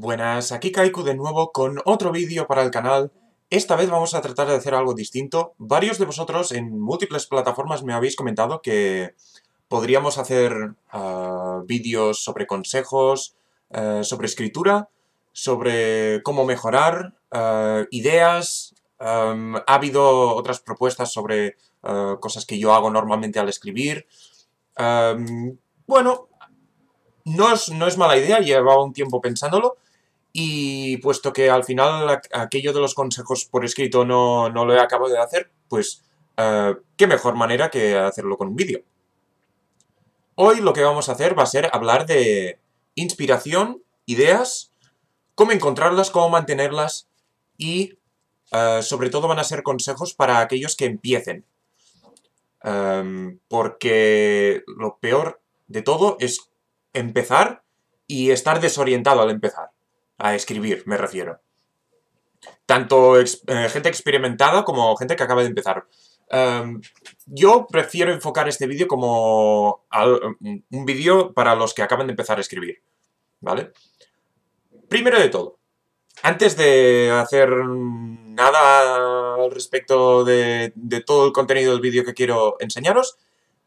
Buenas, aquí Kaiku de nuevo con otro vídeo para el canal. Esta vez vamos a tratar de hacer algo distinto. Varios de vosotros en múltiples plataformas me habéis comentado que podríamos hacer vídeos sobre consejos, sobre escritura, sobre cómo mejorar, ideas. Ha habido otras propuestas sobre cosas que yo hago normalmente al escribir. Bueno, no es mala idea, llevaba un tiempo pensándolo. Y puesto que al final aquello de los consejos por escrito no lo he acabado de hacer, pues qué mejor manera que hacerlo con un vídeo. Hoy lo que vamos a hacer va a ser hablar de inspiración, ideas, cómo encontrarlas, cómo mantenerlas y sobre todo van a ser consejos para aquellos que empiecen. Porque lo peor de todo es empezar y estar desorientado al empezar. A escribir, me refiero. Tanto gente experimentada como gente que acaba de empezar. Yo prefiero enfocar este vídeo como un vídeo para los que acaban de empezar a escribir, ¿vale? Primero de todo, antes de hacer nada al respecto de todo el contenido del vídeo que quiero enseñaros,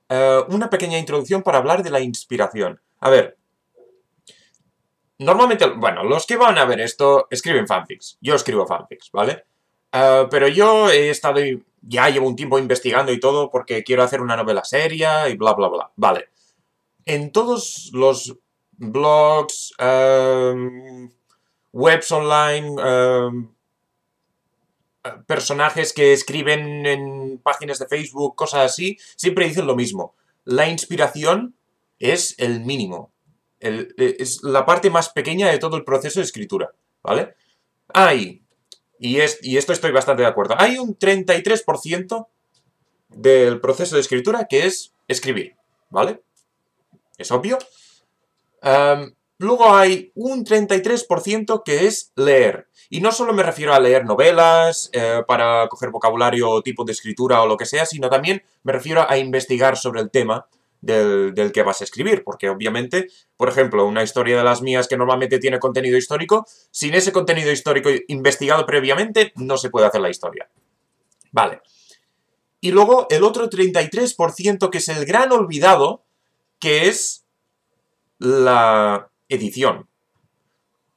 una pequeña introducción para hablar de la inspiración. A ver, normalmente, bueno, los que van a ver esto escriben fanfics. Yo escribo fanfics, ¿vale? Pero yo he estado, ya llevo un tiempo investigando y todo porque quiero hacer una novela seria y bla, bla, bla. Vale. En todos los blogs, webs online, personajes que escriben en páginas de Facebook, cosas así, siempre dicen lo mismo. La inspiración es el mínimo. Es la parte más pequeña de todo el proceso de escritura, ¿vale? Y esto estoy bastante de acuerdo, hay un 33% del proceso de escritura que es escribir, ¿vale? Es obvio. Luego hay un 33% que es leer. Y no solo me refiero a leer novelas para coger vocabulario o tipo de escritura o lo que sea, sino también me refiero a investigar sobre el tema del que vas a escribir, porque obviamente, por ejemplo, una historia de las mías que normalmente tiene contenido histórico, sin ese contenido histórico investigado previamente, no se puede hacer la historia. Vale. Y luego el otro 33% que es el gran olvidado, que es la edición.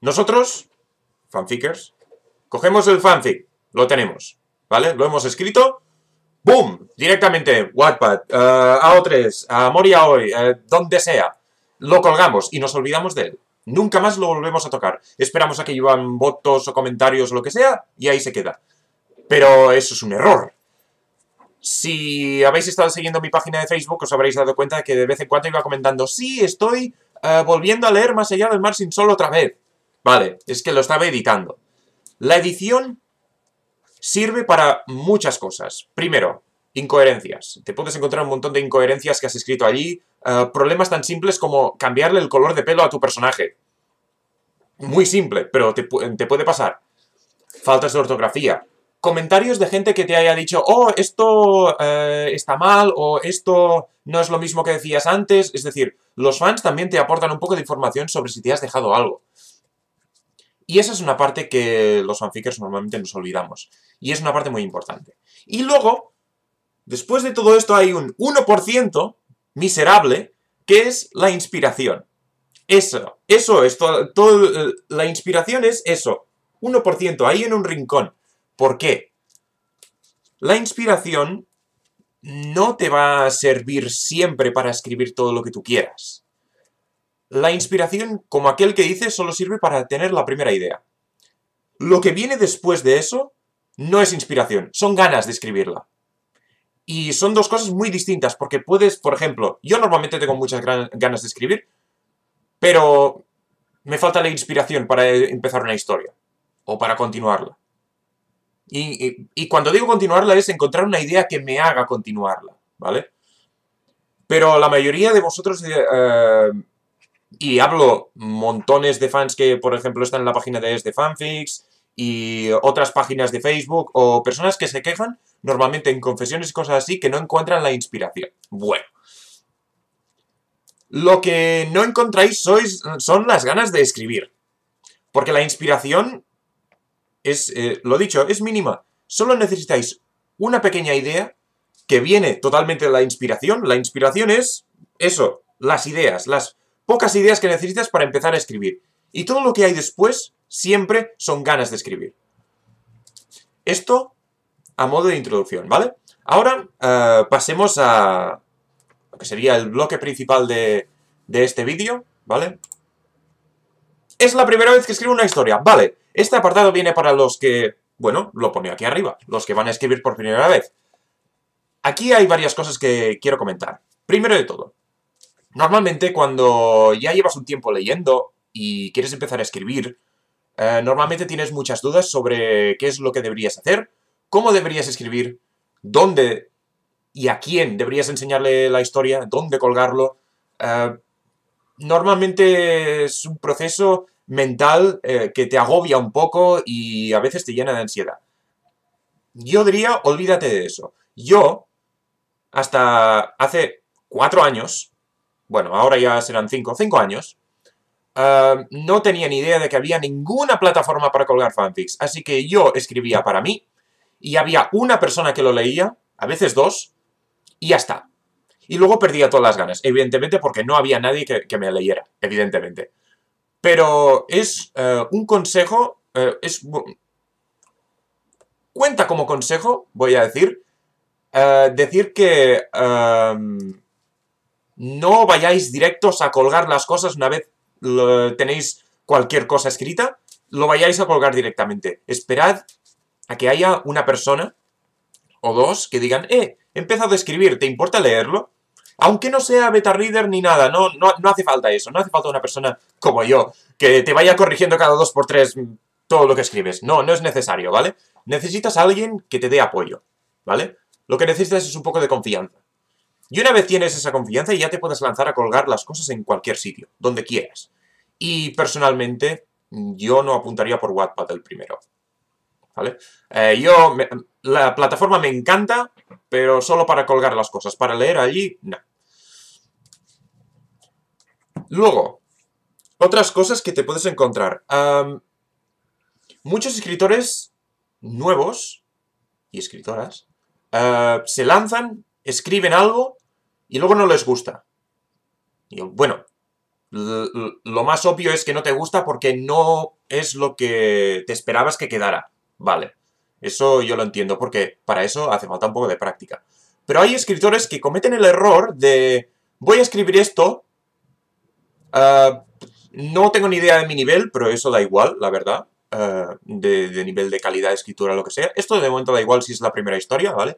Nosotros, fanfickers, cogemos el fanfic, lo tenemos, ¿vale? Lo hemos escrito, ¡boom! Directamente, Wattpad, AO3, Amor y Aoi, donde sea. Lo colgamos y nos olvidamos de él. Nunca más lo volvemos a tocar. Esperamos a que llevan votos o comentarios o lo que sea y ahí se queda. Pero eso es un error. Si habéis estado siguiendo mi página de Facebook os habréis dado cuenta de que de vez en cuando iba comentando sí, estoy volviendo a leer Más allá del mar sin sol otra vez. Vale, es que lo estaba editando. La edición sirve para muchas cosas. Primero, incoherencias. Te puedes encontrar un montón de incoherencias que has escrito allí. Problemas tan simples como cambiarle el color de pelo a tu personaje. Muy simple, pero te puede pasar. Faltas de ortografía. Comentarios de gente que te haya dicho, oh, esto está mal, o esto no es lo mismo que decías antes. Es decir, los fans también te aportan un poco de información sobre si te has dejado algo. Y esa es una parte que los fanfickers normalmente nos olvidamos. Y es una parte muy importante. Y luego, después de todo esto hay un 1% miserable que es la inspiración. Eso es todo, la inspiración es eso. 1% ahí en un rincón. ¿Por qué? La inspiración no te va a servir siempre para escribir todo lo que tú quieras. La inspiración, como aquel que dice, solo sirve para tener la primera idea. Lo que viene después de eso no es inspiración, son ganas de escribirla. Y son dos cosas muy distintas, porque puedes, por ejemplo, yo normalmente tengo muchas ganas de escribir, pero me falta la inspiración para empezar una historia, o para continuarla. Y cuando digo continuarla es encontrar una idea que me haga continuarla, ¿vale? Pero la mayoría de vosotros... y hablo montones de fans que, por ejemplo, están en la página de Fanfics y otras páginas de Facebook o personas que se quejan normalmente en confesiones y cosas así que no encuentran la inspiración. Bueno. Lo que no encontráis son las ganas de escribir. Porque la inspiración es, lo dicho, es mínima. Solo necesitáis una pequeña idea que viene totalmente de la inspiración. La inspiración es eso, las ideas, las pocas ideas que necesitas para empezar a escribir. Y todo lo que hay después siempre son ganas de escribir. Esto a modo de introducción, ¿vale? Ahora pasemos a lo que sería el bloque principal de este vídeo, ¿vale? Es la primera vez que escribo una historia, vale. Este apartado viene para los que, bueno, lo pone aquí arriba, los que van a escribir por primera vez. Aquí hay varias cosas que quiero comentar. Primero de todo, normalmente cuando ya llevas un tiempo leyendo y quieres empezar a escribir, normalmente tienes muchas dudas sobre qué es lo que deberías hacer, cómo deberías escribir, dónde y a quién deberías enseñarle la historia, dónde colgarlo. Normalmente es un proceso mental que te agobia un poco y a veces te llena de ansiedad. Yo diría, olvídate de eso. Yo, hasta hace 4 años, bueno, ahora ya serán 5 años, no tenía ni idea de que había ninguna plataforma para colgar fanfics. Así que yo escribía para mí y había una persona que lo leía, a veces dos, y ya está. Y luego perdía todas las ganas, evidentemente porque no había nadie que me leyera, evidentemente. Pero es un consejo, cuenta como consejo, voy a decir, decir que no vayáis directos a colgar las cosas una vez tenéis cualquier cosa escrita, lo vayáis a colgar directamente. Esperad a que haya una persona o dos que digan, he empezado a escribir, ¿te importa leerlo? Aunque no sea beta reader ni nada, no hace falta eso, no hace falta una persona como yo, que te vaya corrigiendo cada 2x3 todo lo que escribes. No es necesario, ¿vale? Necesitas a alguien que te dé apoyo, ¿vale? Lo que necesitas es un poco de confianza. Y una vez tienes esa confianza, ya te puedes lanzar a colgar las cosas en cualquier sitio, donde quieras. Y personalmente, yo no apuntaría por Wattpad el primero, ¿vale? La plataforma me encanta, pero solo para colgar las cosas. Para leer allí, no. Luego, otras cosas que te puedes encontrar. Muchos escritores nuevos y escritoras se lanzan, escriben algo y luego no les gusta. Y bueno, lo más obvio es que no te gusta porque no es lo que te esperabas que quedara. Vale, eso yo lo entiendo porque para eso hace falta un poco de práctica. Pero hay escritores que cometen el error de voy a escribir esto, no tengo ni idea de mi nivel, pero eso da igual, la verdad, de nivel de calidad de escritura o lo que sea. Esto de momento da igual si es la primera historia, ¿vale?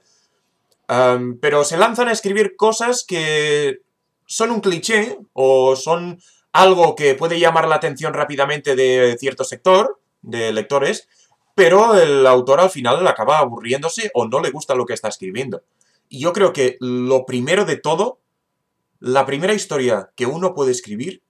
Pero se lanzan a escribir cosas que son un cliché o son algo que puede llamar la atención rápidamente de cierto sector de lectores, pero el autor al final acaba aburriéndose o no le gusta lo que está escribiendo. Y yo creo que lo primero de todo, la primera historia que uno puede escribir,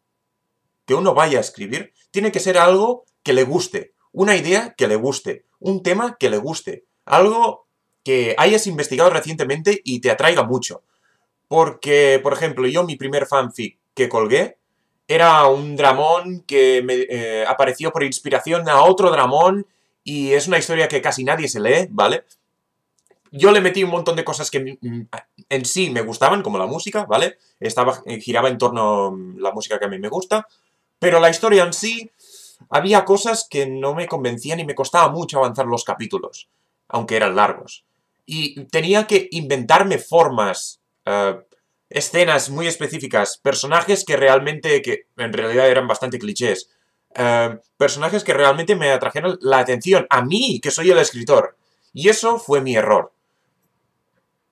que uno vaya a escribir, tiene que ser algo que le guste, una idea que le guste, un tema que le guste, algo que hayas investigado recientemente y te atraiga mucho. Porque, por ejemplo, yo mi primer fanfic que colgué era un dramón que me apareció por inspiración a otro dramón y es una historia que casi nadie se lee, ¿vale? Yo le metí un montón de cosas que en sí me gustaban, como la música, ¿vale? Giraba en torno a la música que a mí me gusta, pero la historia en sí, había cosas que no me convencían y me costaba mucho avanzar los capítulos, aunque eran largos. Y tenía que inventarme formas, escenas muy específicas, personajes que en realidad eran bastante clichés, personajes que realmente me atrajeron la atención, a mí, que soy el escritor. Y eso fue mi error.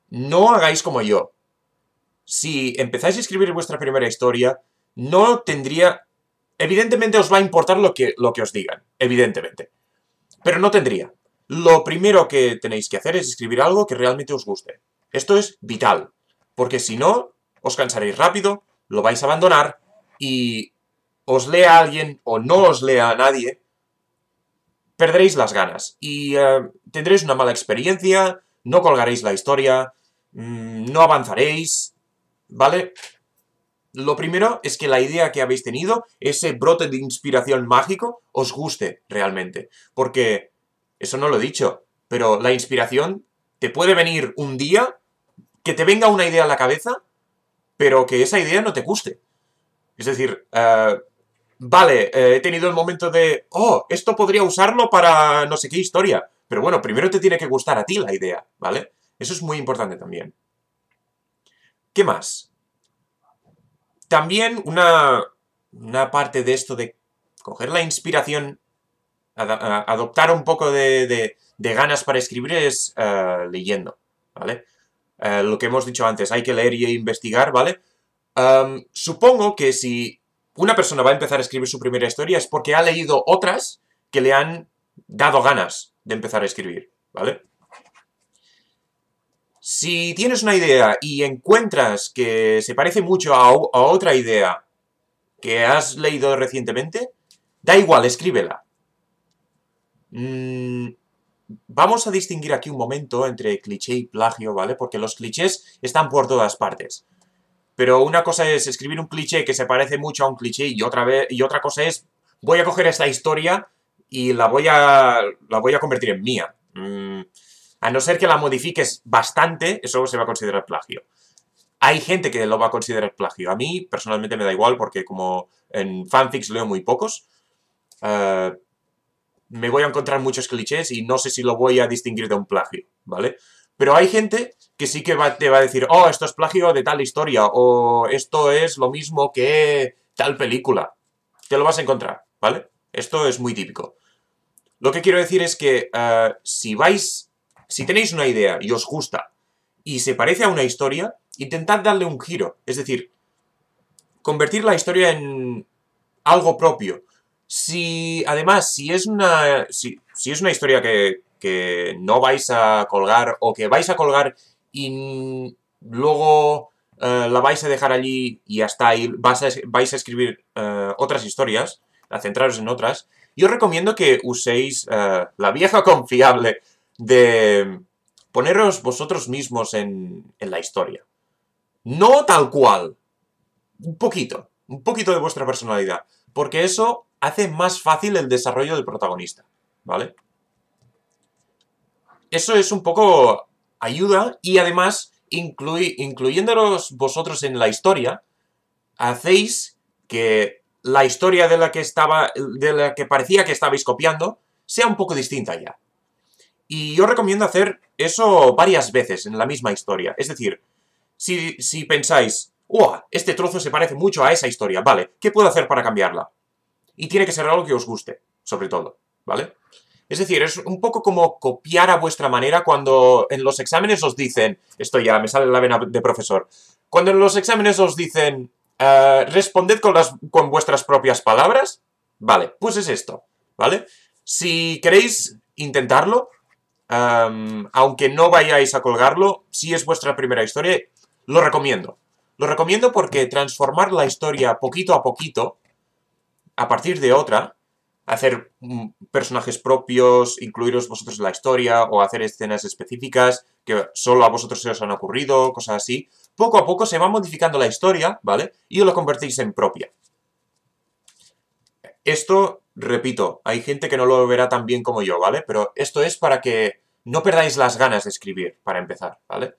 No hagáis como yo. Si empezáis a escribir vuestra primera historia, no tendría... Evidentemente os va a importar lo que os digan, evidentemente. Pero no tendría. Lo primero que tenéis que hacer es escribir algo que realmente os guste. Esto es vital. Porque si no, os cansaréis rápido, lo vais a abandonar y os lea alguien o no os lea a nadie, perderéis las ganas y tendréis una mala experiencia, no colgaréis la historia, no avanzaréis, ¿vale? lo primero es que la idea que habéis tenido, ese brote de inspiración mágico, os guste realmente. Porque, eso no lo he dicho, pero la inspiración te puede venir un día, que te venga una idea a la cabeza, pero que esa idea no te guste. Es decir, vale, he tenido el momento de, oh, esto podría usarlo para no sé qué historia. Pero bueno, primero te tiene que gustar a ti la idea, ¿vale? Eso es muy importante también. ¿Qué más? También una parte de esto de coger la inspiración, adoptar un poco de ganas para escribir es leyendo, ¿vale? Lo que hemos dicho antes, hay que leer y investigar, ¿vale? Supongo que si una persona va a empezar a escribir su primera historia es porque ha leído otras que le han dado ganas de empezar a escribir, ¿vale? Si tienes una idea y encuentras que se parece mucho a otra idea que has leído recientemente, da igual, escríbela. Vamos a distinguir aquí un momento entre cliché y plagio, ¿vale? Porque los clichés están por todas partes. Pero una cosa es escribir un cliché que se parece mucho a un cliché y otra cosa es voy a coger esta historia y la voy a convertir en mía. A no ser que la modifiques bastante, eso se va a considerar plagio. Hay gente que lo va a considerar plagio. A mí, personalmente, me da igual porque como en fanfics leo muy pocos, me voy a encontrar muchos clichés y no sé si lo voy a distinguir de un plagio, ¿vale? Pero hay gente que sí que te va a decir, oh, esto es plagio de tal historia, o esto es lo mismo que tal película. Te lo vas a encontrar, ¿vale? Esto es muy típico. Lo que quiero decir es que si tenéis una idea y os gusta y se parece a una historia, intentad darle un giro. Es decir, convertir la historia en algo propio. Además, si es una historia que no vais a colgar o que vais a colgar y luego la vais a dejar allí y hasta ahí vais a escribir otras historias, a centraros en otras, yo os recomiendo que uséis la vieja confiable de poneros vosotros mismos en la historia. No tal cual, un poquito de vuestra personalidad, porque eso hace más fácil el desarrollo del protagonista, ¿vale? Eso es un poco ayuda y además, incluyéndolos vosotros en la historia, hacéis que la historia de la que parecía que estabais copiando sea un poco distinta ya. Y yo recomiendo hacer eso varias veces en la misma historia. Es decir, si pensáis, ¡oh! Este trozo se parece mucho a esa historia, vale, ¿qué puedo hacer para cambiarla? Y tiene que ser algo que os guste, sobre todo, ¿vale? Es decir, es un poco como copiar a vuestra manera cuando en los exámenes os dicen, esto ya me sale la vena de profesor, cuando en los exámenes os dicen, responded con vuestras propias palabras, vale, pues es esto, ¿vale? Si queréis intentarlo, aunque no vayáis a colgarlo, si es vuestra primera historia, lo recomiendo. Lo recomiendo porque transformar la historia poquito a poquito, a partir de otra, hacer personajes propios, incluiros vosotros en la historia, o hacer escenas específicas que solo a vosotros se os han ocurrido, cosas así, poco a poco se va modificando la historia, ¿vale? Y lo convertís en propia. Esto, repito, hay gente que no lo verá tan bien como yo, ¿vale? Pero esto es para que no perdáis las ganas de escribir, para empezar, ¿vale?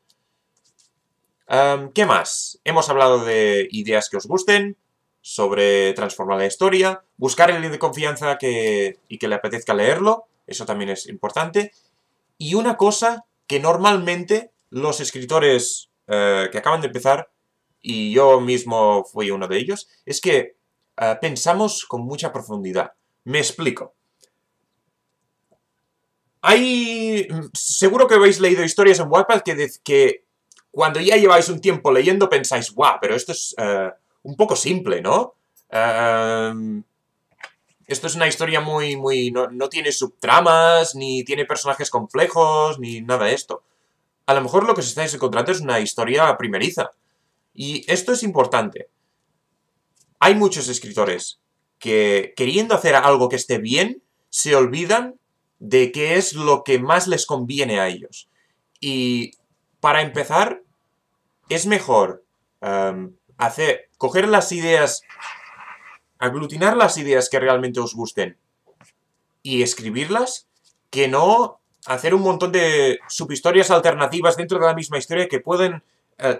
¿Qué más? Hemos hablado de ideas que os gusten, sobre transformar la historia, buscar el alguien de confianza y que le apetezca leerlo, eso también es importante. Y una cosa que normalmente los escritores que acaban de empezar, y yo mismo fui uno de ellos, es que pensamos con mucha profundidad. Me explico. Seguro que habéis leído historias en Wattpad que cuando ya lleváis un tiempo leyendo pensáis, guau, pero esto es un poco simple, ¿no? Esto es una historia no tiene subtramas, ni tiene personajes complejos, ni nada de esto. A lo mejor lo que os estáis encontrando es una historia primeriza. Y esto es importante. Hay muchos escritores que, queriendo hacer algo que esté bien, se olvidan de qué es lo que más les conviene a ellos. Y para empezar, es mejor coger las ideas, aglutinar las ideas que realmente os gusten y escribirlas, que no hacer un montón de subhistorias alternativas dentro de la misma historia que pueden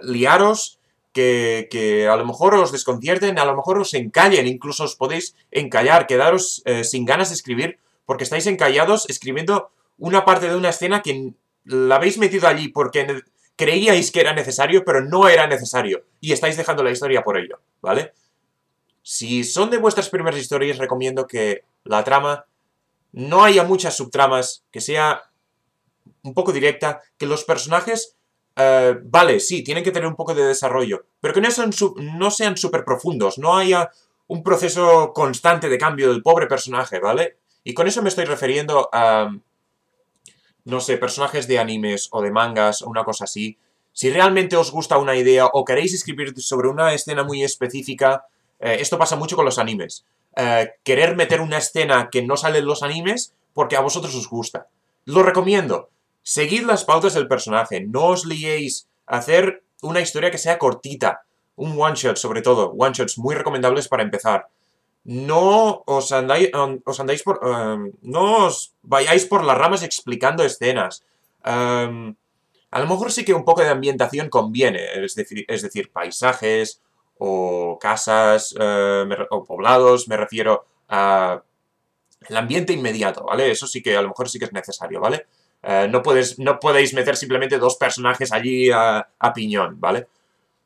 liaros, que a lo mejor os desconcierten, a lo mejor os encallen, incluso os podéis encallar, quedaros sin ganas de escribir, porque estáis encallados escribiendo una parte de una escena que la habéis metido allí porque creíais que era necesario, pero no era necesario, y estáis dejando la historia por ello, ¿vale? Si son de vuestras primeras historias, recomiendo que la trama no haya muchas subtramas, que sea un poco directa, que los personajes, vale, sí, tienen que tener un poco de desarrollo, pero que no sean súper profundos, no haya un proceso constante de cambio del pobre personaje, ¿vale? Y con eso me estoy refiriendo a, no sé, personajes de animes o de mangas o una cosa así. Si realmente os gusta una idea o queréis escribir sobre una escena muy específica, esto pasa mucho con los animes. Querer meter una escena que no sale en los animes porque a vosotros os gusta. Lo recomiendo. Seguid las pautas del personaje. No os liéis a hacer una historia que sea cortita. Un one shot sobre todo. One shots muy recomendables para empezar. No no os vayáis por las ramas explicando escenas. A lo mejor sí que un poco de ambientación conviene, es decir, paisajes o casas o poblados, me refiero a el ambiente inmediato, ¿vale? Eso sí que a lo mejor sí que es necesario, ¿vale? No podéis meter simplemente dos personajes allí a piñón, ¿vale?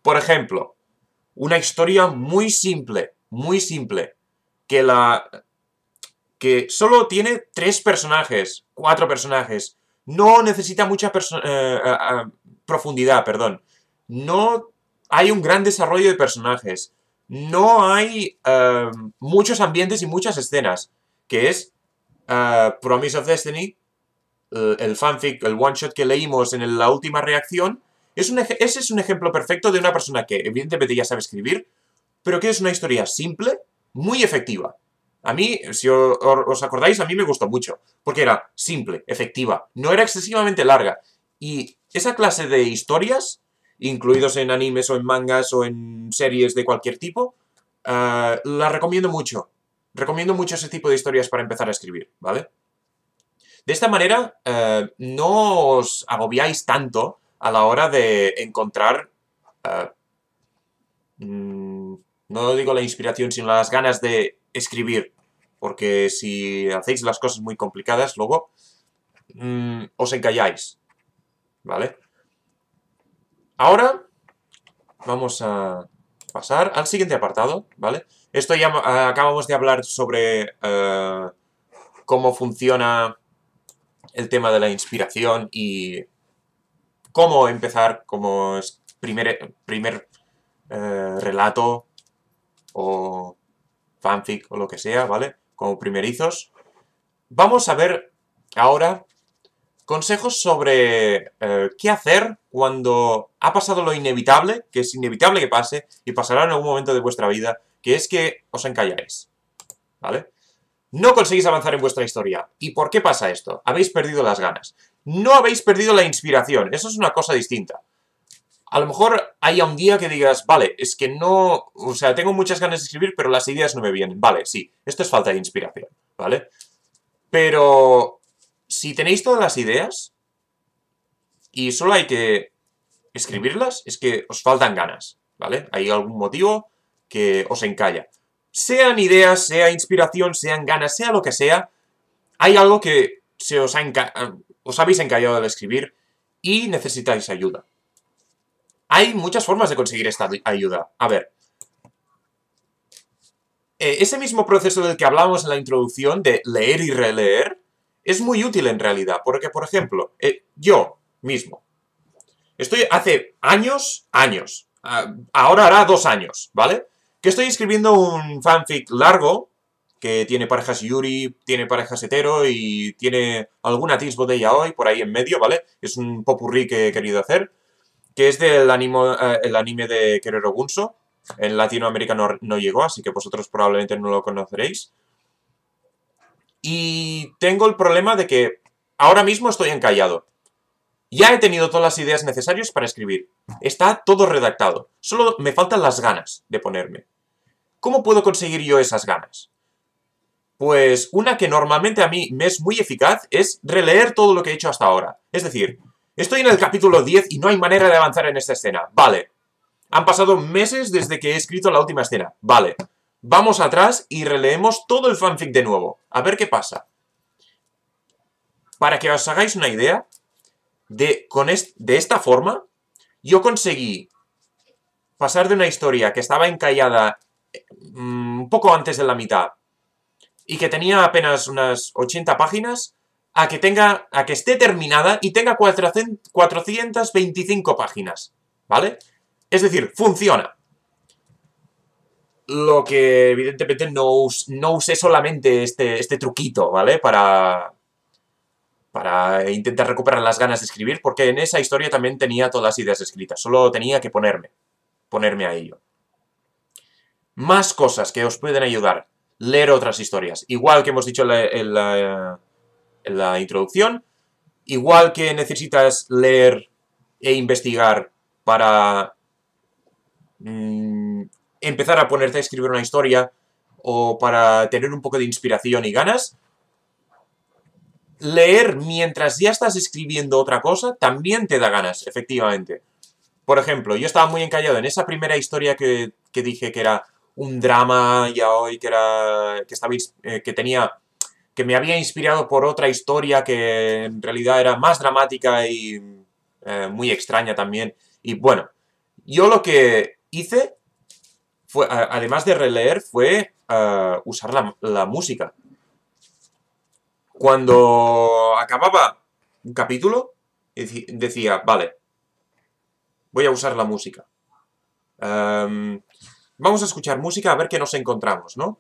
Por ejemplo, una historia muy simple, que solo tiene 3 personajes, 4 personajes, no necesita mucha profundidad, perdón. No hay un gran desarrollo de personajes. No hay muchos ambientes y muchas escenas. Que es Promise of Destiny, el fanfic, el one shot que leímos en la última reacción. Ese es un ejemplo perfecto de una persona que evidentemente ya sabe escribir, pero que es una historia simple, muy efectiva. A mí, si os acordáis, a mí me gustó mucho, porque era simple, efectiva, no era excesivamente larga. Y esa clase de historias, incluidos en animes o en mangas o en series de cualquier tipo, la recomiendo mucho. Recomiendo mucho ese tipo de historias para empezar a escribir, ¿vale? De esta manera, no os agobiáis tanto a la hora de encontrar no digo la inspiración, sino las ganas de escribir. Porque si hacéis las cosas muy complicadas, luego os encalláis. ¿Vale? Ahora vamos a pasar al siguiente apartado, ¿vale? Esto ya acabamos de hablar sobre cómo funciona el tema de la inspiración y cómo empezar como primer relato o fanfic o lo que sea, ¿vale? Como primerizos. Vamos a ver ahora consejos sobre qué hacer cuando ha pasado lo inevitable, que es inevitable que pase y pasará en algún momento de vuestra vida, que es que os encalláis, ¿vale? No conseguís avanzar en vuestra historia. ¿Y por qué pasa esto? Habéis perdido las ganas. No habéis perdido la inspiración. Eso es una cosa distinta. A lo mejor haya un día que digas, vale, es que no... O sea, tengo muchas ganas de escribir, pero las ideas no me vienen. Vale, sí, esto es falta de inspiración, ¿vale? Pero si tenéis todas las ideas y solo hay que escribirlas, es que os faltan ganas, ¿vale? Hay algún motivo que os encalla. Sean ideas, sea inspiración, sean ganas, sea lo que sea, hay algo que os habéis encallado al escribir y necesitáis ayuda. Hay muchas formas de conseguir esta ayuda. A ver. Ese mismo proceso del que hablábamos en la introducción, de leer y releer, es muy útil en realidad. Porque, por ejemplo, yo mismo, estoy hace años, ahora hará 2 años, ¿vale? Que estoy escribiendo un fanfic largo, que tiene parejas yuri, tiene parejas hetero y tiene algún atisbo de yaoi por ahí en medio, ¿vale? Es un popurrí que he querido hacer, que es del el anime de Keroro Gunso. En Latinoamérica no llegó, así que vosotros probablemente no lo conoceréis. Y tengo el problema de que ahora mismo estoy encallado. Ya he tenido todas las ideas necesarias para escribir. Está todo redactado. Solo me faltan las ganas de ponerme. ¿Cómo puedo conseguir yo esas ganas? Pues una que normalmente a mí me es muy eficaz es releer todo lo que he hecho hasta ahora. Es decir, estoy en el capítulo 10 y no hay manera de avanzar en esta escena. Vale. Han pasado meses desde que he escrito la última escena. Vale. Vamos atrás y releemos todo el fanfic de nuevo. A ver qué pasa. Para que os hagáis una idea, de esta forma, yo conseguí pasar de una historia que estaba encallada un poco antes de la mitad y que tenía apenas unas 80 páginas a que esté terminada y tenga 425 páginas, ¿vale? Es decir, funciona. Lo que evidentemente no usé solamente este truquito, ¿vale? Para intentar recuperar las ganas de escribir, porque en esa historia también tenía todas las ideas escritas, solo tenía que ponerme a ello. Más cosas que os pueden ayudar. Leer otras historias. Igual que hemos dicho en la introducción, igual que necesitas leer e investigar para empezar a ponerte a escribir una historia o para tener un poco de inspiración y ganas, leer mientras ya estás escribiendo otra cosa también te da ganas, efectivamente. Por ejemplo, yo estaba muy encallado en esa primera historia que dije que era un drama yaoi, que me había inspirado por otra historia que en realidad era más dramática y muy extraña también. Y bueno, yo lo que hice fue, además de releer, fue usar la música. Cuando acababa un capítulo, decía, vale, voy a usar la música. Vamos a escuchar música a ver qué nos encontramos, ¿no?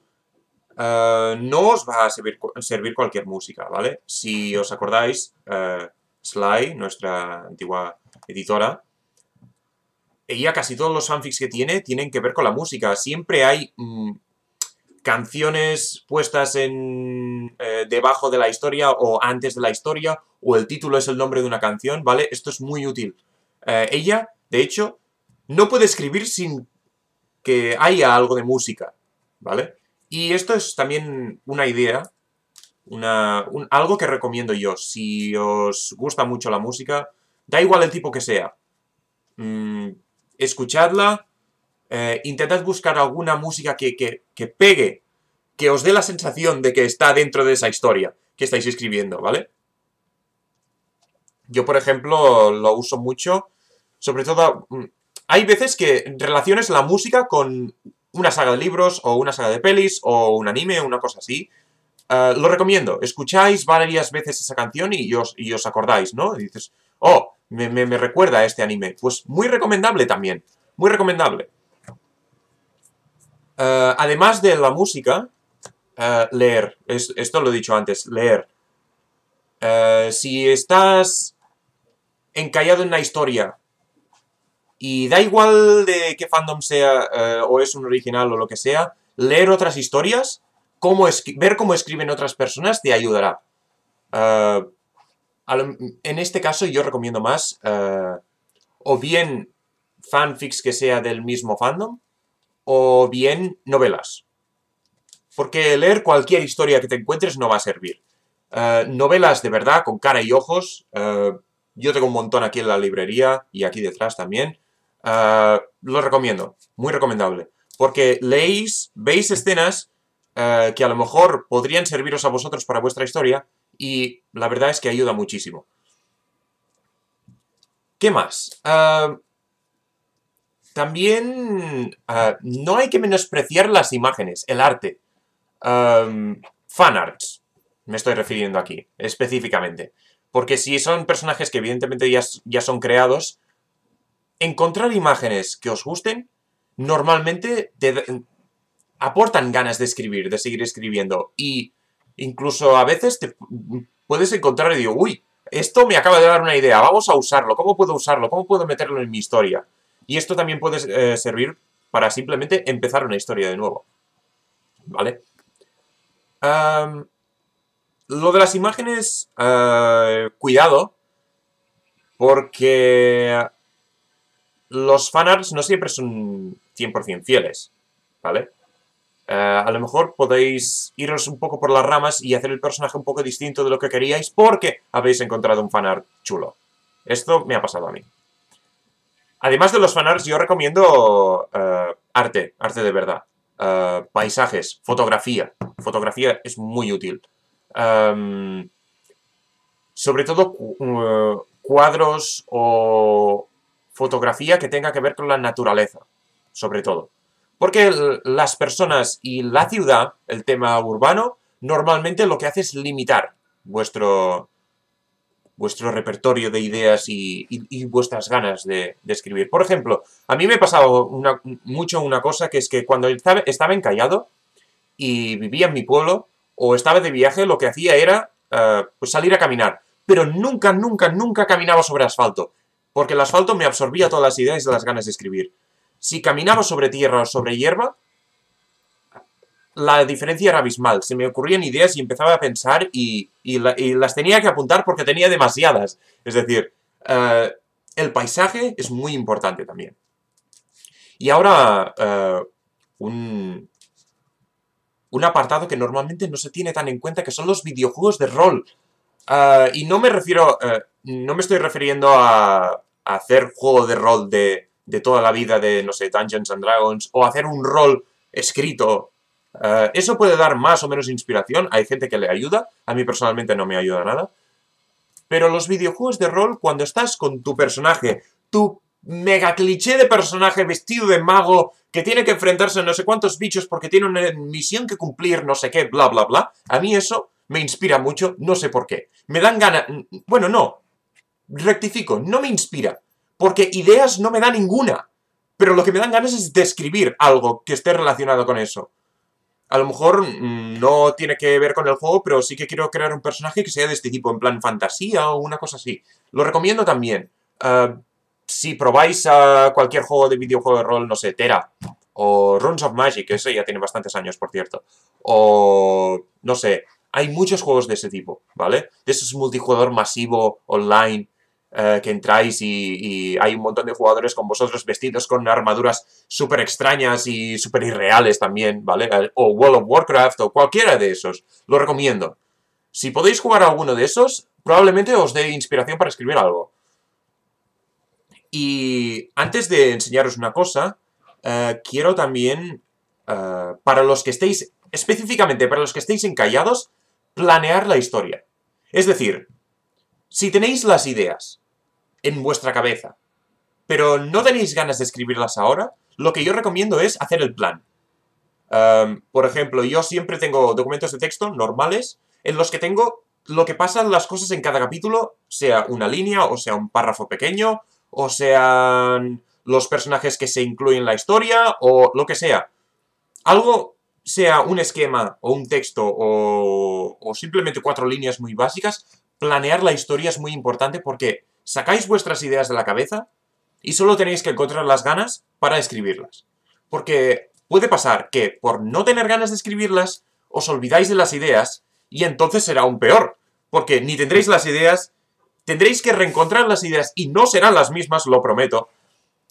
No os va a servir cualquier música, ¿vale? Si os acordáis, Sly, nuestra antigua editora, ella casi todos los fanfics que tienen que ver con la música. Siempre hay canciones puestas debajo de la historia o antes de la historia, o el título es el nombre de una canción, ¿vale? Esto es muy útil. Ella, de hecho, no puede escribir sin que haya algo de música, ¿vale? Y esto es también una idea, algo que recomiendo yo. Si os gusta mucho la música, da igual el tipo que sea. Escuchadla, intentad buscar alguna música que pegue, que os dé la sensación de que está dentro de esa historia que estáis escribiendo, ¿vale? Yo, por ejemplo, lo uso mucho, sobre todo... Hay veces que relaciones la música con una saga de libros, o una saga de pelis, o un anime, o una cosa así. Lo recomiendo. Escucháis varias veces esa canción y os acordáis, ¿no? Y dices, oh, me recuerda a este anime. Pues muy recomendable también. Muy recomendable. Además de la música, leer. Esto lo he dicho antes, leer. Si estás encallado en una historia y da igual de qué fandom sea, o es un original o lo que sea, leer otras historias, ver cómo escriben otras personas te ayudará. En este caso yo recomiendo más o bien fanfics que sea del mismo fandom, o bien novelas. Porque leer cualquier historia que te encuentres no va a servir. Novelas de verdad, con cara y ojos. Yo tengo un montón aquí en la librería y aquí detrás también. Lo recomiendo, muy recomendable. Porque veis escenas que a lo mejor podrían serviros a vosotros para vuestra historia y la verdad es que ayuda muchísimo. ¿Qué más? También no hay que menospreciar las imágenes, el arte. Fanarts, me estoy refiriendo aquí, específicamente. Porque si son personajes que evidentemente ya son creados, encontrar imágenes que os gusten, normalmente aportan ganas de escribir, de seguir escribiendo. Y incluso a veces te puedes encontrar y digo, uy, esto me acaba de dar una idea, vamos a usarlo, ¿cómo puedo usarlo? ¿Cómo puedo meterlo en mi historia? Y esto también puede servir para simplemente empezar una historia de nuevo. ¿Vale? Lo de las imágenes, cuidado, Porque los fanarts no siempre son 100% fieles, ¿vale? A lo mejor podéis iros un poco por las ramas y hacer el personaje un poco distinto de lo que queríais porque habéis encontrado un fanart chulo. Esto me ha pasado a mí. Además de los fanarts, yo recomiendo arte de verdad. Paisajes, fotografía. Fotografía es muy útil. Sobre todo cuadros o fotografía que tenga que ver con la naturaleza. Sobre todo. Porque las personas y la ciudad, el tema urbano, normalmente lo que hace es limitar vuestro repertorio de ideas y vuestras ganas de escribir. Por ejemplo, a mí me pasaba mucho una cosa, que es que cuando estaba encallado y vivía en mi pueblo, o estaba de viaje, lo que hacía era pues salir a caminar. Pero nunca, nunca, nunca caminaba sobre asfalto, porque el asfalto me absorbía todas las ideas y las ganas de escribir. Si caminaba sobre tierra o sobre hierba, la diferencia era abismal. Se me ocurrían ideas y empezaba a pensar y las tenía que apuntar porque tenía demasiadas. Es decir, el paisaje es muy importante también. Y ahora, un apartado que normalmente no se tiene tan en cuenta, que son los videojuegos de rol. Y no me refiero, no me estoy refiriendo a hacer juego de rol de toda la vida de, no sé, Dungeons and Dragons, o hacer un rol escrito. Eso puede dar más o menos inspiración, hay gente que le ayuda, a mí personalmente no me ayuda nada. Pero los videojuegos de rol, cuando estás con tu personaje, tu mega cliché de personaje vestido de mago, que tiene que enfrentarse a no sé cuántos bichos porque tiene una misión que cumplir, no sé qué, bla, bla, bla, a mí eso me inspira mucho, no sé por qué. Me dan ganas... Bueno, no. Rectifico, no me inspira. Porque ideas no me da ninguna. Pero lo que me dan ganas es de escribir algo que esté relacionado con eso. A lo mejor no tiene que ver con el juego, pero sí que quiero crear un personaje que sea de este tipo, en plan fantasía o una cosa así. Lo recomiendo también. Si probáis cualquier juego de videojuego de rol, no sé, Tera, o Runes of Magic, que ese ya tiene bastantes años, por cierto. O, no sé, hay muchos juegos de ese tipo, ¿vale? De esos multijugador masivo, online, que entráis y hay un montón de jugadores con vosotros vestidos con armaduras súper extrañas y súper irreales también, ¿vale? O World of Warcraft o cualquiera de esos. Lo recomiendo. Si podéis jugar a alguno de esos, probablemente os dé inspiración para escribir algo. Y antes de enseñaros una cosa, quiero también, para los que estéis, específicamente para los que estéis encallados, planear la historia. Es decir, si tenéis las ideas en vuestra cabeza, pero no tenéis ganas de escribirlas ahora, lo que yo recomiendo es hacer el plan. Por ejemplo, yo siempre tengo documentos de texto normales en los que tengo lo que pasan las cosas en cada capítulo, sea una línea o sea un párrafo pequeño, o sean los personajes que se incluyen en la historia, o lo que sea. Algo, sea un esquema, o un texto, o simplemente 4 líneas muy básicas, planear la historia es muy importante porque sacáis vuestras ideas de la cabeza y solo tenéis que encontrar las ganas para escribirlas. Porque puede pasar que por no tener ganas de escribirlas, os olvidáis de las ideas y entonces será aún peor. Porque ni tendréis las ideas, tendréis que reencontrar las ideas y no serán las mismas, lo prometo.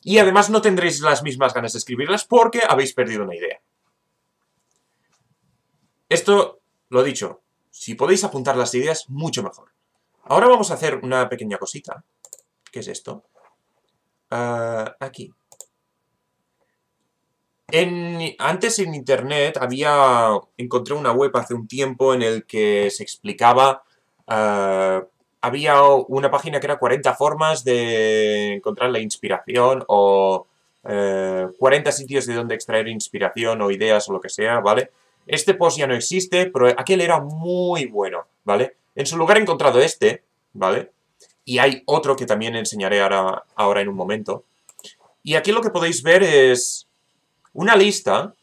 Y además no tendréis las mismas ganas de escribirlas porque habéis perdido una idea. Esto, lo dicho, si podéis apuntar las ideas, mucho mejor. Ahora vamos a hacer una pequeña cosita. ¿Qué es esto? Aquí. Antes en internet encontré una web hace un tiempo en el que se explicaba... había una página que era 40 formas de encontrar la inspiración o 40 sitios de donde extraer inspiración o ideas o lo que sea, ¿vale? Este post ya no existe, pero aquel era muy bueno, ¿vale? En su lugar he encontrado este, ¿vale? Y hay otro que también enseñaré ahora en un momento. Y aquí lo que podéis ver es una lista.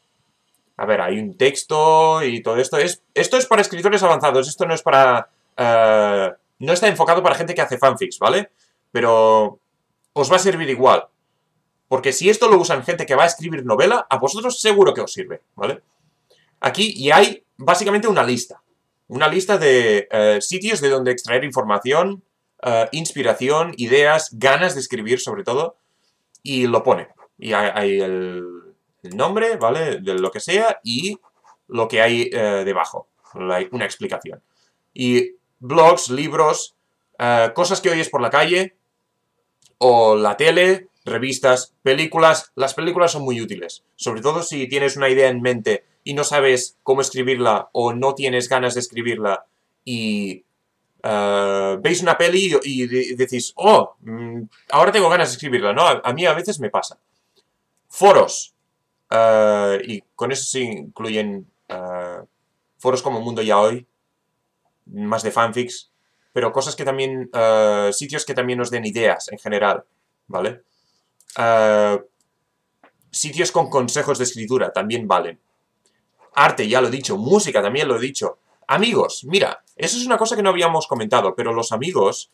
A ver, hay un texto y todo esto. Esto es para escritores avanzados, esto no es para... no está enfocado para gente que hace fanfics, ¿vale? Pero os va a servir igual. Porque si esto lo usan gente que va a escribir novela, a vosotros seguro que os sirve, ¿vale? Aquí y hay básicamente una lista. Una lista de sitios de donde extraer información inspiración, ideas, ganas de escribir sobre todo, y lo pone. Y hay el nombre, ¿vale? De lo que sea y lo que hay debajo, una explicación. Y blogs, libros, cosas que oyes por la calle o la tele, revistas, películas. Las películas son muy útiles, sobre todo si tienes una idea en mente y no sabes cómo escribirla o no tienes ganas de escribirla y veis una peli y decís, oh, ahora tengo ganas de escribirla, ¿no? A mí a veces me pasa. Foros. Y con eso se incluyen foros como Mundo Ya Hoy, más de fanfics, pero cosas que también, sitios que también nos den ideas en general, ¿vale? Sitios con consejos de escritura también valen. Arte, ya lo he dicho, música también lo he dicho. Amigos, mira, eso es una cosa que no habíamos comentado, pero los amigos...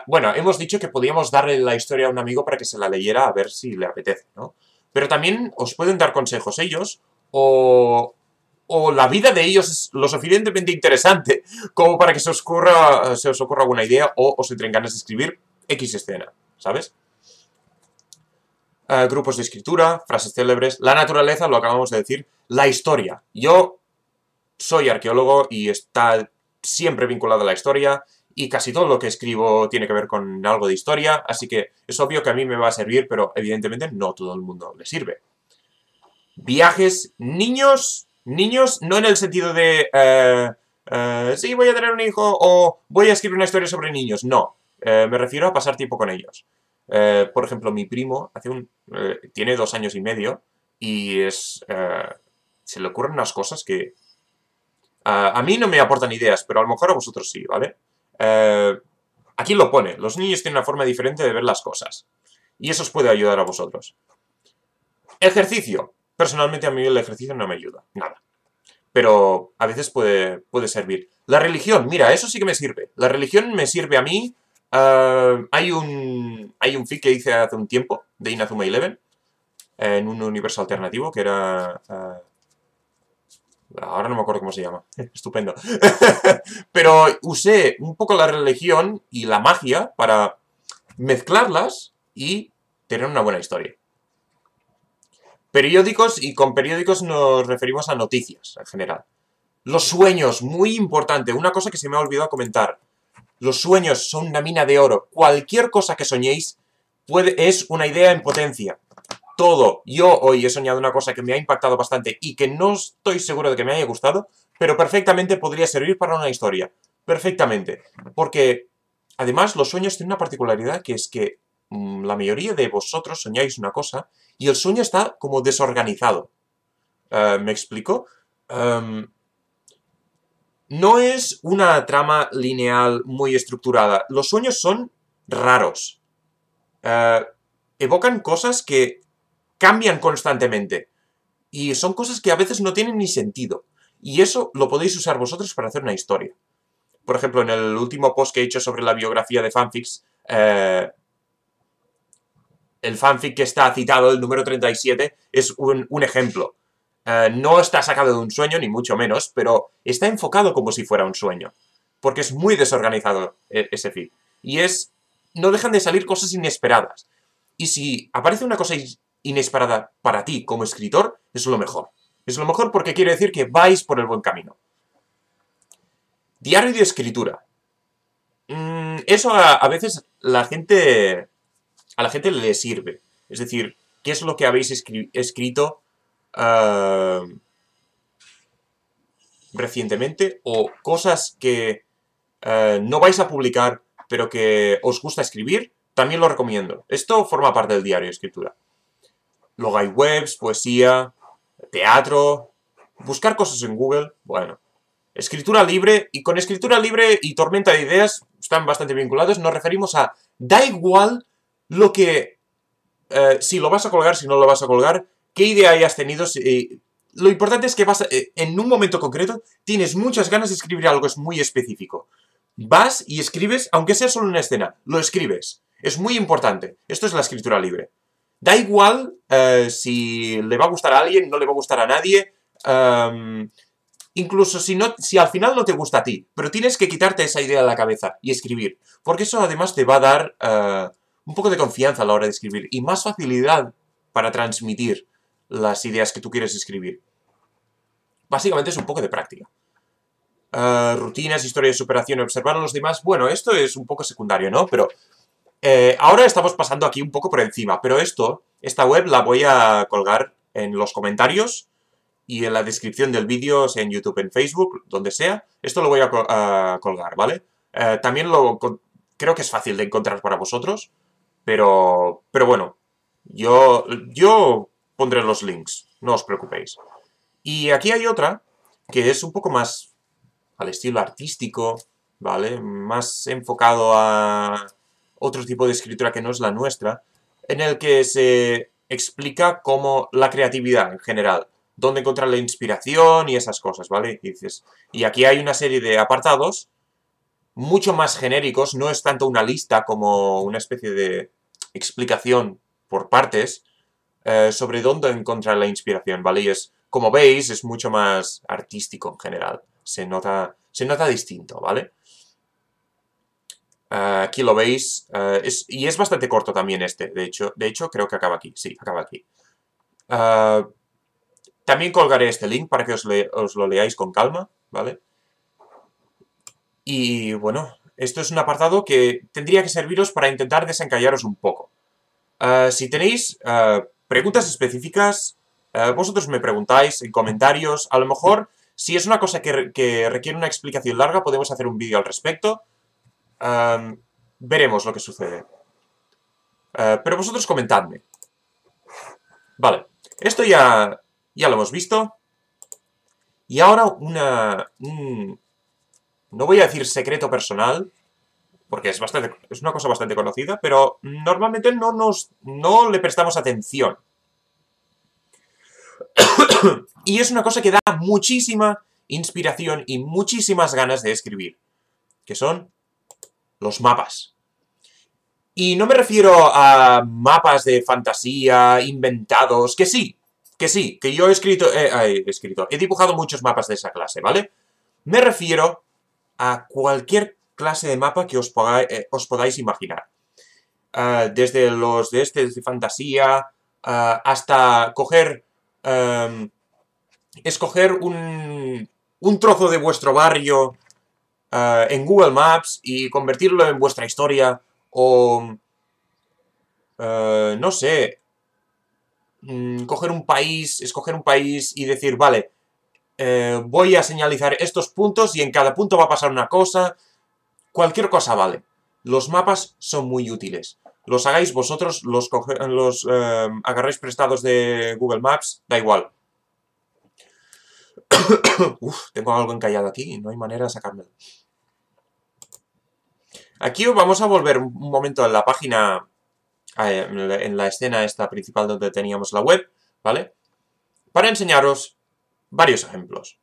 bueno, hemos dicho que podíamos darle la historia a un amigo para que se la leyera a ver si le apetece, ¿no? Pero también os pueden dar consejos ellos o la vida de ellos es lo suficientemente interesante como para que se os ocurra alguna idea o os entren ganas de escribir X escena, ¿sabes? Grupos de escritura, frases célebres, la naturaleza, lo acabamos de decir, la historia. Yo soy arqueólogo y está siempre vinculado a la historia y casi todo lo que escribo tiene que ver con algo de historia, así que es obvio que a mí me va a servir, pero evidentemente no todo el mundo le sirve. Viajes, niños, no en el sentido de, sí, voy a tener un hijo o voy a escribir una historia sobre niños, no, me refiero a pasar tiempo con ellos. Por ejemplo, mi primo tiene 2 años y medio y se le ocurren unas cosas que a mí no me aportan ideas, pero a lo mejor a vosotros sí, ¿vale? Aquí lo pone, los niños tienen una forma diferente de ver las cosas y eso os puede ayudar a vosotros. Ejercicio. Personalmente a mí el ejercicio no me ayuda, nada. Pero a veces puede servir. La religión, mira, eso sí que me sirve. La religión me sirve a mí. Hay un fic que hice hace un tiempo de Inazuma Eleven en un universo alternativo que era... ahora no me acuerdo cómo se llama. Estupendo. Pero usé un poco la religión y la magia para mezclarlas y tener una buena historia. Periódicos, y con periódicos nos referimos a noticias en general. Los sueños, muy importante, una cosa que se me ha olvidado comentar. Los sueños son una mina de oro. Cualquier cosa que soñéis es una idea en potencia. Todo. Yo hoy he soñado una cosa que me ha impactado bastante y que no estoy seguro de que me haya gustado, pero perfectamente podría servir para una historia. Perfectamente. Porque, además, los sueños tienen una particularidad que es que la mayoría de vosotros soñáis una cosa y el sueño está como desorganizado. ¿Me explico? No es una trama lineal muy estructurada. Los sueños son raros. Evocan cosas que cambian constantemente. Y son cosas que a veces no tienen ni sentido. Y eso lo podéis usar vosotros para hacer una historia. Por ejemplo, en el último post que he hecho sobre la biografía de fanfics, el fanfic que está citado, el número 37, es un ejemplo. No está sacado de un sueño, ni mucho menos, pero está enfocado como si fuera un sueño. Porque es muy desorganizado ese fic. Y no dejan de salir cosas inesperadas. Y si aparece una cosa inesperada para ti como escritor, es lo mejor. Es lo mejor porque quiere decir que vais por el buen camino. Diario de escritura. Eso a veces a la gente le sirve. Es decir, ¿qué es lo que habéis escrito recientemente? O cosas que no vais a publicar, pero que os gusta escribir. También lo recomiendo. Esto forma parte del diario de escritura. Luego hay webs, poesía, teatro, buscar cosas en Google, bueno. Escritura libre, y con escritura libre y tormenta de ideas están bastante vinculados. Nos referimos a, da igual lo que, si lo vas a colgar, si no lo vas a colgar, qué idea hayas tenido. Lo importante es que en un momento concreto, tienes muchas ganas de escribir algo, es muy específico. Vas y escribes, aunque sea solo una escena, lo escribes. Es muy importante. Esto es la escritura libre. Da igual si le va a gustar a alguien, no le va a gustar a nadie. Incluso si al final no te gusta a ti, pero tienes que quitarte esa idea de la cabeza y escribir. Porque eso además te va a dar un poco de confianza a la hora de escribir y más facilidad para transmitir las ideas que tú quieres escribir. Básicamente es un poco de práctica. Rutinas, historia de superación, observar a los demás. Bueno, esto es un poco secundario, ¿no? Pero ahora estamos pasando aquí un poco por encima. Pero esta web la voy a colgar en los comentarios y en la descripción del vídeo, sea en YouTube, en Facebook, donde sea. Esto lo voy a colgar, ¿vale? También creo que es fácil de encontrar para vosotros. Pero bueno, yo pondré los links, no os preocupéis. Y aquí hay otra que es un poco más al estilo artístico, ¿vale? Más enfocado a otro tipo de escritura que no es la nuestra, en el que se explica cómo la creatividad en general, dónde encontrar la inspiración y esas cosas, ¿vale? Y aquí hay una serie de apartados mucho más genéricos, no es tanto una lista como una especie de explicación por partes sobre dónde encontrar la inspiración, ¿vale? Y como veis, es mucho más artístico en general. Se nota distinto, ¿vale? Aquí lo veis. Y es bastante corto también este, de hecho, creo que acaba aquí. Sí, acaba aquí. También colgaré este link para que os lo leáis con calma, ¿vale? Y bueno, esto es un apartado que tendría que serviros para intentar desencallaros un poco. Si tenéis preguntas específicas, vosotros me preguntáis en comentarios. A lo mejor, si es una cosa que requiere una explicación larga, podemos hacer un vídeo al respecto. Veremos lo que sucede. Pero vosotros comentadme. Vale, esto ya lo hemos visto. Y ahora no voy a decir secreto personal, porque es una cosa bastante conocida, pero normalmente no le prestamos atención. Y es una cosa que da muchísima inspiración y muchísimas ganas de escribir, que son los mapas. Y no me refiero a mapas de fantasía, inventados, que yo he dibujado muchos mapas de esa clase, ¿vale? Me refiero a cualquier clase de mapa que os podáis imaginar. Desde los de fantasía, hasta escoger un trozo de vuestro barrio en Google Maps y convertirlo en vuestra historia, o no sé, escoger un país y decir, vale, voy a señalizar estos puntos y en cada punto va a pasar una cosa. Cualquier cosa vale. Los mapas son muy útiles. Los hagáis vosotros, los agarréis prestados de Google Maps, da igual. Uf, tengo algo encallado aquí y no hay manera de sacármelo. Aquí vamos a volver un momento a la página, en la escena esta principal donde teníamos la web, ¿vale? Para enseñaros varios ejemplos.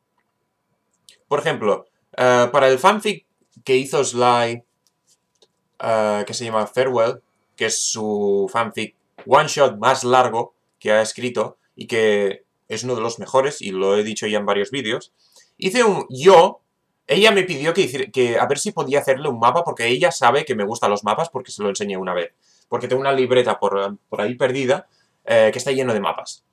Por ejemplo, para el fanfic que hizo Sly, que se llama Farewell, que es su fanfic one shot más largo que ha escrito y que es uno de los mejores, y lo he dicho ya en varios vídeos, ella me pidió que a ver si podía hacerle un mapa, porque ella sabe que me gustan los mapas porque se lo enseñé una vez. Porque tengo una libreta por ahí perdida que está lleno de mapas.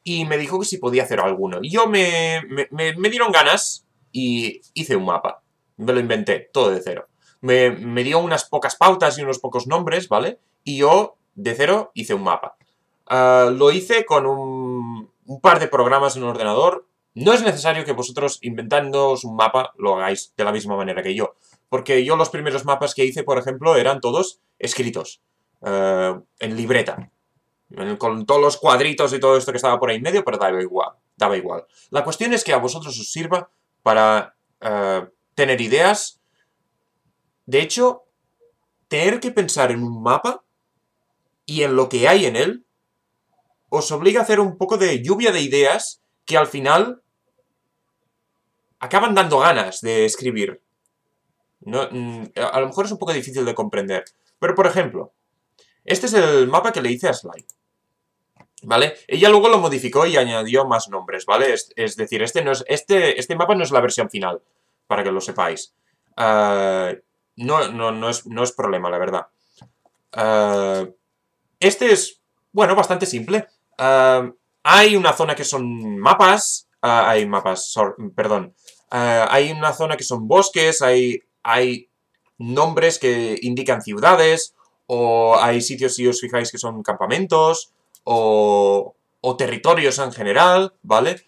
Y me dijo que si podía hacer alguno. Y me dieron ganas y hice un mapa. Me lo inventé, todo de cero. Me dio unas pocas pautas y unos pocos nombres, ¿vale? Y yo, de cero, hice un mapa. Lo hice con un par de programas en un ordenador. No es necesario que vosotros, inventándoos un mapa, lo hagáis de la misma manera que yo. Porque yo los primeros mapas que hice, por ejemplo, eran todos escritos. En libreta. Con todos los cuadritos y todo esto que estaba por ahí en medio, pero daba igual. La cuestión es que a vosotros os sirva para tener ideas. De hecho, tener que pensar en un mapa y en lo que hay en él os obliga a hacer un poco de lluvia de ideas que al final acaban dando ganas de escribir. No, a lo mejor es un poco difícil de comprender. Pero, por ejemplo, este es el mapa que le hice a Sly. ¿vale? Ella luego lo modificó y añadió más nombres, ¿vale? Es decir, este mapa no es la versión final, para que lo sepáis. No es problema, la verdad. Este es, bueno, bastante simple. Hay una zona que son mapas. Hay mapas, perdón. Hay una zona que son bosques, hay nombres que indican ciudades, o hay sitios, si os fijáis, que son campamentos, o territorios en general, ¿vale?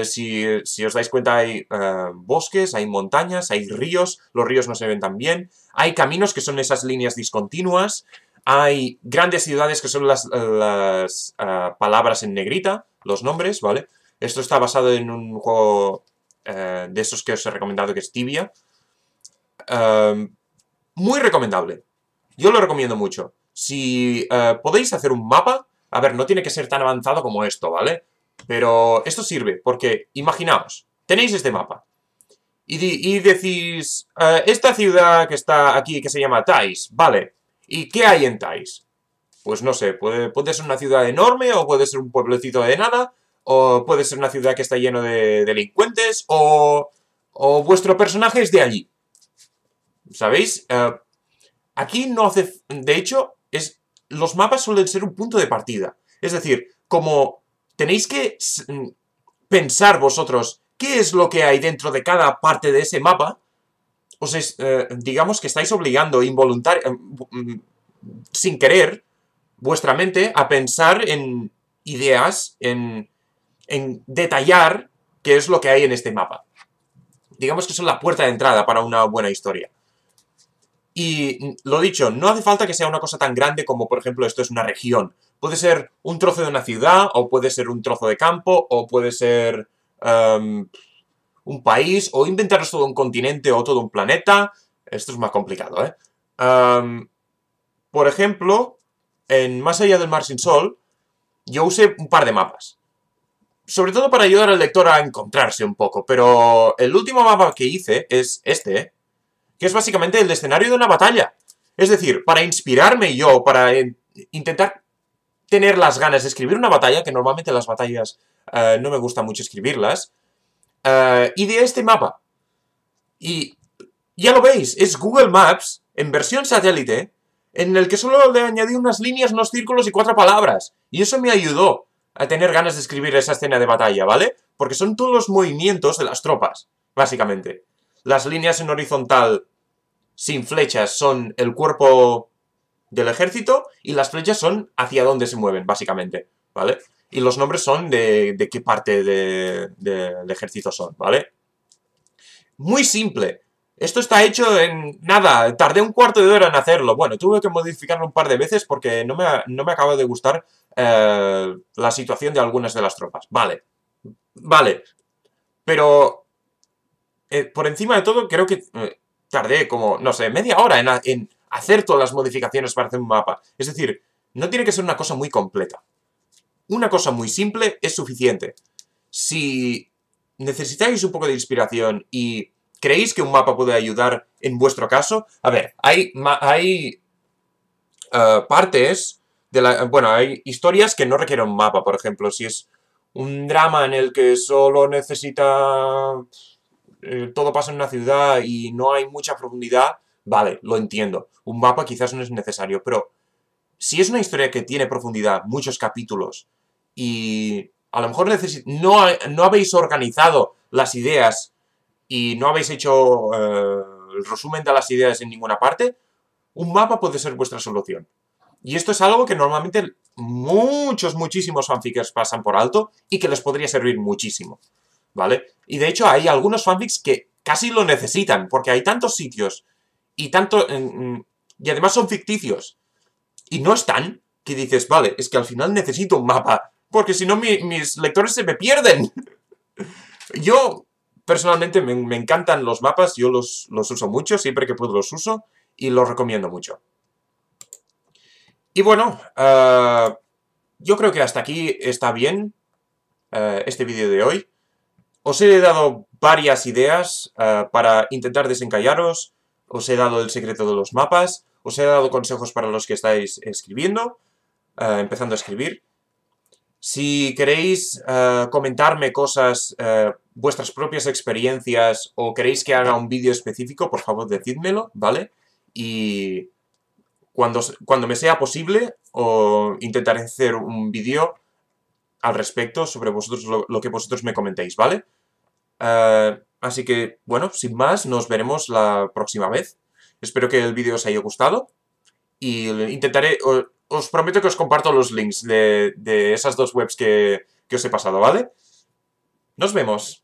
Si os dais cuenta, hay bosques, hay montañas, hay ríos, los ríos no se ven tan bien, hay caminos que son esas líneas discontinuas, hay grandes ciudades que son las palabras en negrita, los nombres, ¿vale? Esto está basado en un juego de esos que os he recomendado, que es Tibia. Muy recomendable. Yo lo recomiendo mucho. Si podéis hacer un mapa, a ver, no tiene que ser tan avanzado como esto, ¿vale? Pero esto sirve, porque imaginaos, tenéis este mapa. Y decís, esta ciudad que está aquí, que se llama Tais, vale. ¿Y qué hay en Tais? Pues no sé, puede ser una ciudad enorme, o puede ser un pueblecito de nada, o puede ser una ciudad que está lleno de delincuentes, o vuestro personaje es de allí. ¿Sabéis? Aquí no hace... De hecho, los mapas suelen ser un punto de partida. Es decir, como tenéis que pensar vosotros qué es lo que hay dentro de cada parte de ese mapa, digamos que estáis obligando sin querer, vuestra mente a pensar en ideas, en detallar qué es lo que hay en este mapa. Digamos que son la puerta de entrada para una buena historia. Y lo dicho, no hace falta que sea una cosa tan grande como, por ejemplo, esto es una región. Puede ser un trozo de una ciudad, o puede ser un trozo de campo, o puede ser un país, o inventaros todo un continente o todo un planeta. Esto es más complicado, ¿eh? Por ejemplo, en Más allá del mar sin sol, yo usé un par de mapas. Sobre todo para ayudar al lector a encontrarse un poco, pero el último mapa que hice es este, que es básicamente el escenario de una batalla. Es decir, para inspirarme yo, para intentar tener las ganas de escribir una batalla, que normalmente las batallas no me gusta mucho escribirlas, ideé este mapa. Y ya lo veis, es Google Maps en versión satélite, en el que solo le añadí unas líneas, unos círculos y 4 palabras. Y eso me ayudó a tener ganas de escribir esa escena de batalla, ¿vale? Porque son todos los movimientos de las tropas, básicamente. Las líneas en horizontal sin flechas son el cuerpo del ejército y las flechas son hacia dónde se mueven, básicamente, ¿vale? Y los nombres son de qué parte del ejército son, ¿vale? Muy simple. Esto está hecho en nada, tardé un cuarto de hora en hacerlo. Bueno, tuve que modificarlo un par de veces porque no me acaba de gustar la situación de algunas de las tropas. Vale, vale. Pero por encima de todo creo que tardé como, no sé, media hora en hacer todas las modificaciones para hacer un mapa. Es decir, no tiene que ser una cosa muy completa. Una cosa muy simple es suficiente. Si necesitáis un poco de inspiración y creéis que un mapa puede ayudar en vuestro caso, a ver, hay partes bueno, hay historias que no requieren un mapa, por ejemplo, si es un drama en el que solo necesita... todo pasa en una ciudad y no hay mucha profundidad, vale, lo entiendo. Un mapa quizás no es necesario, pero si es una historia que tiene profundidad, muchos capítulos, y a lo mejor no habéis organizado las ideas y no habéis hecho el resumen de las ideas en ninguna parte, un mapa puede ser vuestra solución. Y esto es algo que normalmente muchísimos fanfickers pasan por alto y que les podría servir muchísimo, ¿vale? Y de hecho hay algunos fanfics que casi lo necesitan, porque hay tantos sitios y y además son ficticios y no están, que dices, vale, es que al final necesito un mapa, porque si no mis lectores se me pierden. Yo, personalmente, me encantan los mapas, yo los uso mucho, siempre que puedo los uso, y los recomiendo mucho. Y bueno, yo creo que hasta aquí está bien este vídeo de hoy. Os he dado varias ideas para intentar desencallaros, os he dado el secreto de los mapas, os he dado consejos para los que estáis escribiendo, empezando a escribir. Si queréis comentarme cosas, vuestras propias experiencias o queréis que haga un vídeo específico, por favor decídmelo, ¿vale? Y cuando me sea posible, intentaré hacer un vídeo al respecto sobre vosotros, lo que vosotros me comentéis, ¿vale? Así que, bueno, sin más, nos veremos la próxima vez. Espero que el vídeo os haya gustado y intentaré, os prometo que os comparto los links de esas dos webs que os he pasado, ¿vale? Nos vemos.